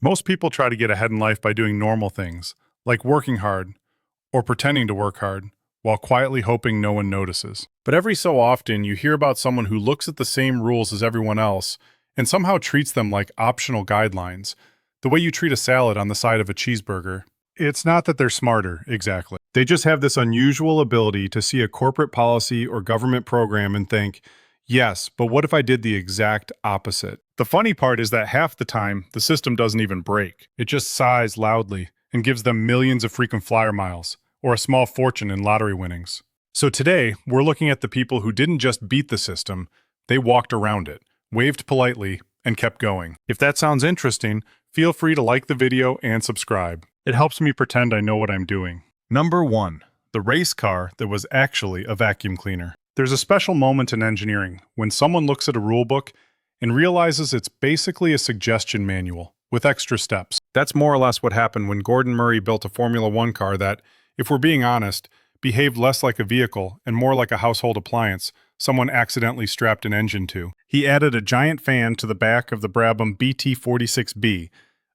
Most people try to get ahead in life by doing normal things, like working hard or pretending to work hard, while quietly hoping no one notices. But every so often, you hear about someone who looks at the same rules as everyone else and somehow treats them like optional guidelines, the way you treat a salad on the side of a cheeseburger. It's not that they're smarter, exactly. They just have this unusual ability to see a corporate policy or government program and think, yes, but what if I did the exact opposite? The funny part is that half the time, the system doesn't even break. It just sighs loudly and gives them millions of frequent flyer miles, or a small fortune in lottery winnings. So today, we're looking at the people who didn't just beat the system, they walked around it, waved politely, and kept going. If that sounds interesting, feel free to like the video and subscribe. It helps me pretend I know what I'm doing. Number 1. The race car that was actually a vacuum cleaner. There's a special moment in engineering when someone looks at a rulebook and realizes it's basically a suggestion manual with extra steps. That's more or less what happened when Gordon Murray built a Formula One car that, if we're being honest, behaved less like a vehicle and more like a household appliance someone accidentally strapped an engine to. He added a giant fan to the back of the Brabham BT46B,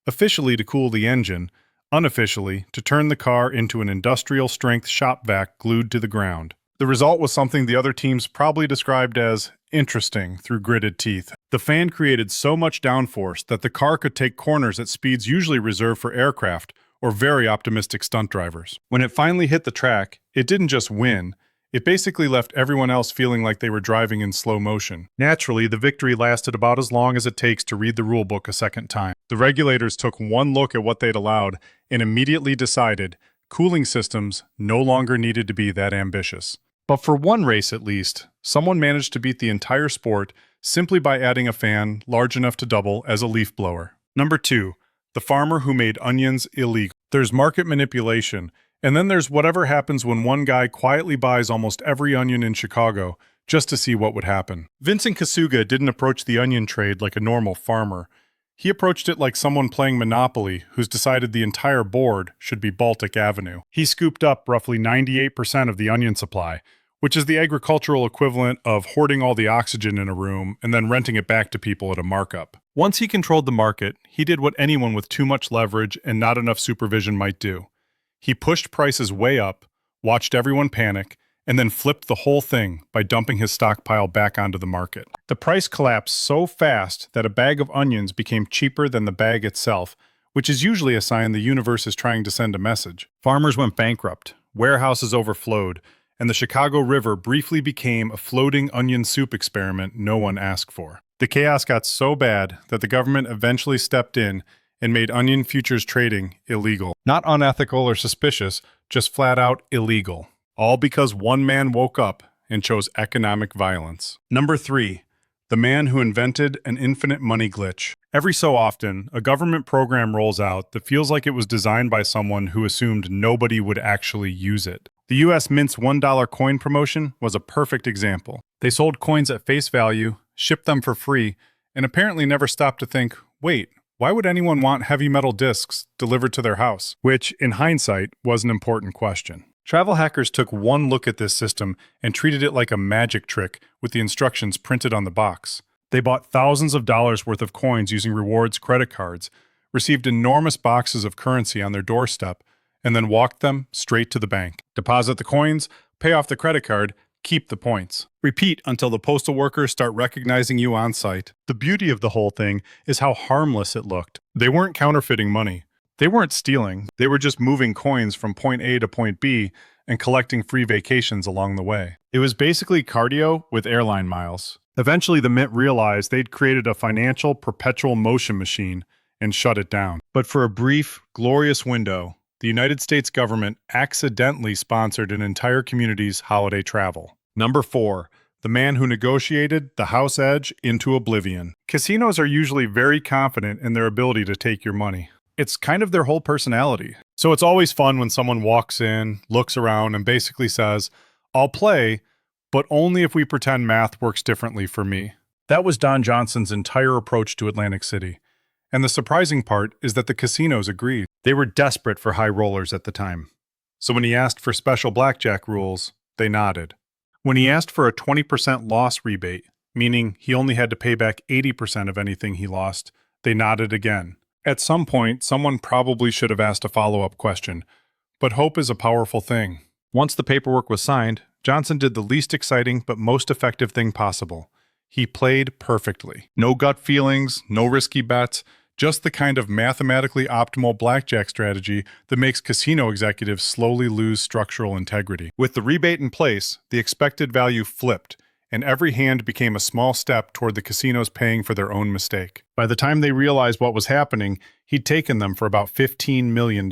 officially to cool the engine, unofficially to turn the car into an industrial-strength shop vac glued to the ground. The result was something the other teams probably described as interesting through gritted teeth. The fan created so much downforce that the car could take corners at speeds usually reserved for aircraft or very optimistic stunt drivers. When it finally hit the track, it didn't just win, it basically left everyone else feeling like they were driving in slow motion. Naturally, the victory lasted about as long as it takes to read the rulebook a second time. The regulators took one look at what they'd allowed and immediately decided cooling systems no longer needed to be that ambitious. But for one race at least, someone managed to beat the entire sport simply by adding a fan large enough to double as a leaf blower. Number 2. The farmer who made onions illegal. There's market manipulation, and then there's whatever happens when one guy quietly buys almost every onion in Chicago just to see what would happen. Vincent Kasuga didn't approach the onion trade like a normal farmer. He approached it like someone playing Monopoly who's decided the entire board should be Baltic Avenue. He scooped up roughly 98% of the onion supply, which is the agricultural equivalent of hoarding all the oxygen in a room and then renting it back to people at a markup. Once he controlled the market, he did what anyone with too much leverage and not enough supervision might do. He pushed prices way up, watched everyone panic, and then flipped the whole thing by dumping his stockpile back onto the market. The price collapsed so fast that a bag of onions became cheaper than the bag itself, which is usually a sign the universe is trying to send a message. Farmers went bankrupt, warehouses overflowed, and the Chicago River briefly became a floating onion soup experiment no one asked for. The chaos got so bad that the government eventually stepped in and made onion futures trading illegal. Not unethical or suspicious, just flat out illegal. All because one man woke up and chose economic violence. Number 3. The man who invented an infinite money glitch. Every so often, a government program rolls out that feels like it was designed by someone who assumed nobody would actually use it. The US Mint's $1 coin promotion was a perfect example. They sold coins at face value, shipped them for free, and apparently never stopped to think, wait, why would anyone want heavy metal discs delivered to their house? Which, in hindsight, was an important question. Travel hackers took one look at this system and treated it like a magic trick with the instructions printed on the box. They bought thousands of dollars worth of coins using rewards credit cards, received enormous boxes of currency on their doorstep, and then walked them straight to the bank. Deposit the coins, pay off the credit card, keep the points. Repeat until the postal workers start recognizing you on site. The beauty of the whole thing is how harmless it looked. They weren't counterfeiting money. They weren't stealing. They were just moving coins from point A to point B and collecting free vacations along the way. It was basically cardio with airline miles. Eventually, the Mint realized they'd created a financial perpetual motion machine and shut it down. But for a brief, glorious window, the United States government accidentally sponsored an entire community's holiday travel. Number 4. The man who negotiated the house edge into oblivion. Casinos are usually very confident in their ability to take your money. It's kind of their whole personality. So it's always fun when someone walks in, looks around, and basically says, I'll play, but only if we pretend math works differently for me. That was Don Johnson's entire approach to Atlantic City. And the surprising part is that the casinos agreed. They were desperate for high rollers at the time. So when he asked for special blackjack rules, they nodded. When he asked for a 20% loss rebate, meaning he only had to pay back 80% of anything he lost, they nodded again. At some point, someone probably should have asked a follow-up question, but hope is a powerful thing. Once the paperwork was signed, Johnson did the least exciting but most effective thing possible. He played perfectly. No gut feelings, no risky bets, just the kind of mathematically optimal blackjack strategy that makes casino executives slowly lose structural integrity. With the rebate in place, the expected value flipped, and every hand became a small step toward the casinos paying for their own mistake. By the time they realized what was happening, he'd taken them for about $15 million.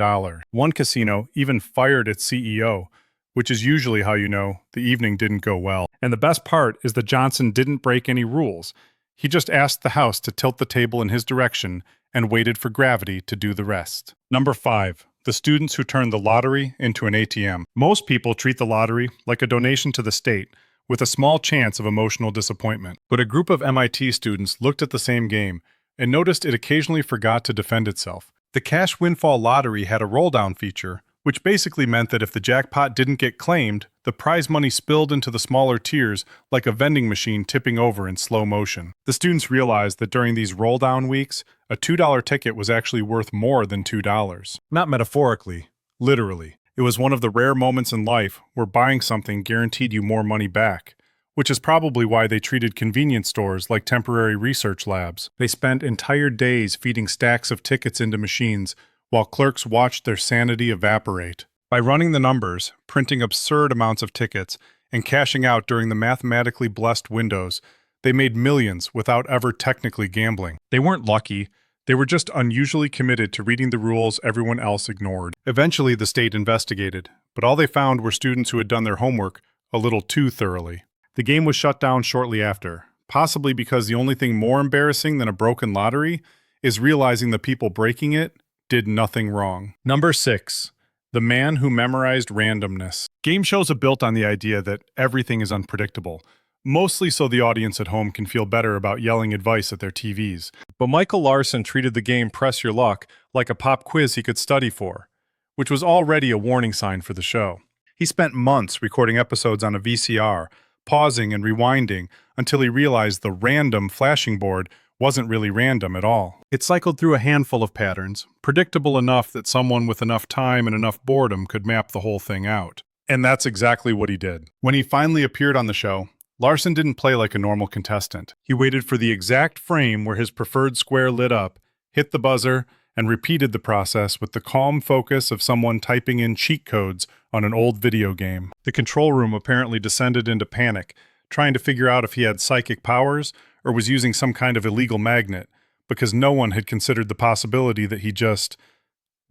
One casino even fired its CEO, which is usually how you know the evening didn't go well. And the best part is that Johnson didn't break any rules. He just asked the house to tilt the table in his direction and waited for gravity to do the rest. Number 5. The students who turned the lottery into an ATM. Most people treat the lottery like a donation to the state, with a small chance of emotional disappointment. But a group of MIT students looked at the same game and noticed it occasionally forgot to defend itself. The cash windfall lottery had a roll-down feature, which basically meant that if the jackpot didn't get claimed, the prize money spilled into the smaller tiers like a vending machine tipping over in slow motion. The students realized that during these roll-down weeks, a $2 ticket was actually worth more than $2. Not metaphorically, literally. It was one of the rare moments in life where buying something guaranteed you more money back, which is probably why they treated convenience stores like temporary research labs. They spent entire days feeding stacks of tickets into machines while clerks watched their sanity evaporate. By running the numbers, printing absurd amounts of tickets, and cashing out during the mathematically blessed windows, they made millions without ever technically gambling. They weren't lucky. They were just unusually committed to reading the rules everyone else ignored. Eventually, the state investigated, but all they found were students who had done their homework a little too thoroughly. The game was shut down shortly after, possibly because the only thing more embarrassing than a broken lottery is realizing the people breaking it did nothing wrong. Number 6. The man who memorized randomness. Game shows are built on the idea that everything is unpredictable, mostly so the audience at home can feel better about yelling advice at their TVs. But Michael Larson treated the game Press Your Luck like a pop quiz he could study for, which was already a warning sign for the show. He spent months recording episodes on a VCR, pausing and rewinding until he realized the random flashing board wasn't really random at all. It cycled through a handful of patterns, predictable enough that someone with enough time and enough boredom could map the whole thing out. And that's exactly what he did. When he finally appeared on the show, Larson didn't play like a normal contestant. He waited for the exact frame where his preferred square lit up, hit the buzzer, and repeated the process with the calm focus of someone typing in cheat codes on an old video game. The control room apparently descended into panic, trying to figure out if he had psychic powers or was using some kind of illegal magnet, because no one had considered the possibility that he just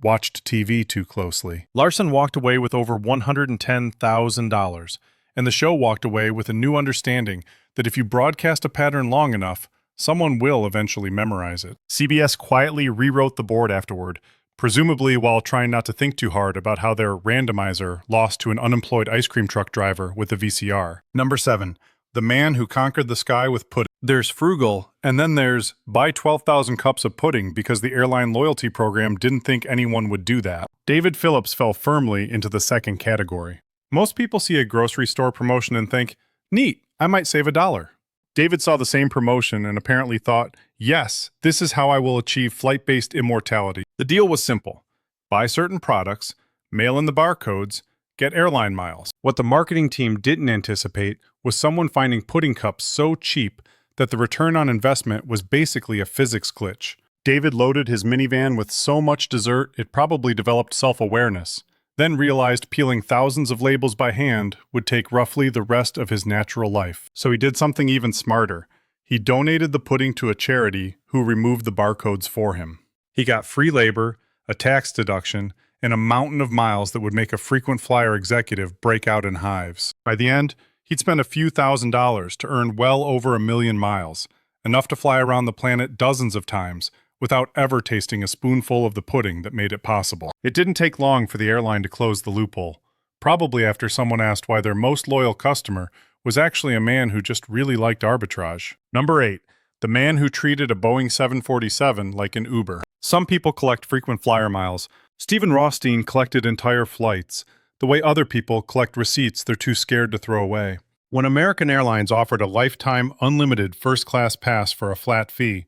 watched TV too closely. Larson walked away with over $110,000, and the show walked away with a new understanding that if you broadcast a pattern long enough, someone will eventually memorize it. CBS quietly rewrote the board afterward, presumably while trying not to think too hard about how their randomizer lost to an unemployed ice cream truck driver with a VCR. Number 7. The man who conquered the sky with pudding. There's frugal, and then there's buy 12,000 cups of pudding because the airline loyalty program didn't think anyone would do that. David Phillips fell firmly into the second category. Most people see a grocery store promotion and think, neat, I might save $1. David saw the same promotion and apparently thought, yes, this is how I will achieve flight-based immortality. The deal was simple. Buy certain products, mail in the barcodes, get airline miles. What the marketing team didn't anticipate was someone finding pudding cups so cheap that the return on investment was basically a physics glitch. David loaded his minivan with so much dessert it probably developed self-awareness, then realized peeling thousands of labels by hand would take roughly the rest of his natural life. So he did something even smarter. He donated the pudding to a charity who removed the barcodes for him. He got free labor, a tax deduction, and a mountain of miles that would make a frequent flyer executive break out in hives. By the end, he'd spent a few $1,000s to earn well over 1 million miles, enough to fly around the planet dozens of times without ever tasting a spoonful of the pudding that made it possible. It didn't take long for the airline to close the loophole, probably after someone asked why their most loyal customer was actually a man who just really liked arbitrage. Number 8. The man who treated a Boeing 747 like an Uber. Some people collect frequent flyer miles. Stephen Rothstein collected entire flights, the way other people collect receipts they're too scared to throw away. When American Airlines offered a lifetime unlimited first-class pass for a flat fee,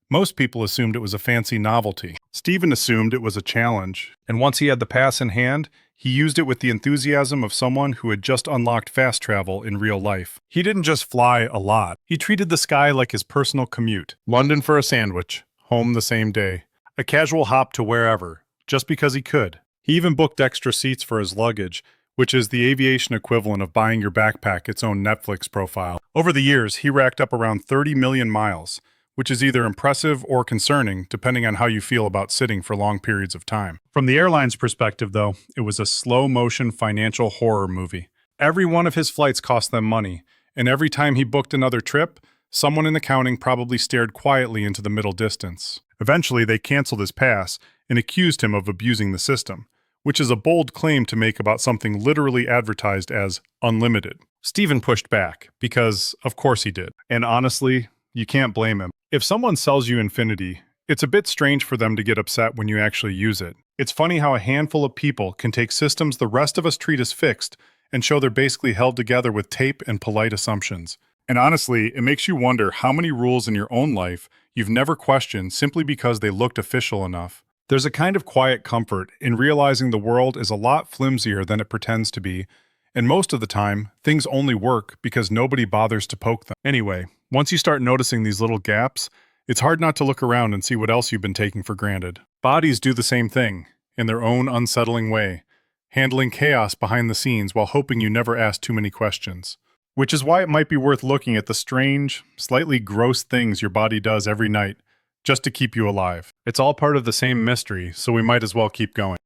Most people assumed it was a fancy novelty. Stephen assumed it was a challenge, and once he had the pass in hand, he used it with the enthusiasm of someone who had just unlocked fast travel in real life. He didn't just fly a lot. He treated the sky like his personal commute. London for a sandwich, home the same day. A casual hop to wherever, just because he could. He even booked extra seats for his luggage, which is the aviation equivalent of buying your backpack its own Netflix profile. Over the years, he racked up around 30 million miles, which is either impressive or concerning, depending on how you feel about sitting for long periods of time. From the airline's perspective, though, it was a slow-motion financial horror movie. Every one of his flights cost them money, and every time he booked another trip, someone in accounting probably stared quietly into the middle distance. Eventually, they canceled his pass and accused him of abusing the system, which is a bold claim to make about something literally advertised as unlimited. Stephen pushed back, because of course he did. And honestly, you can't blame him. If someone sells you infinity, it's a bit strange for them to get upset when you actually use it. It's funny how a handful of people can take systems the rest of us treat as fixed and show they're basically held together with tape and polite assumptions. And honestly, it makes you wonder how many rules in your own life you've never questioned simply because they looked official enough. There's a kind of quiet comfort in realizing the world is a lot flimsier than it pretends to be, and most of the time, things only work because nobody bothers to poke them. Anyway, once you start noticing these little gaps, it's hard not to look around and see what else you've been taking for granted. Bodies do the same thing, in their own unsettling way, handling chaos behind the scenes while hoping you never ask too many questions. Which is why it might be worth looking at the strange, slightly gross things your body does every night, just to keep you alive. It's all part of the same mystery, so we might as well keep going.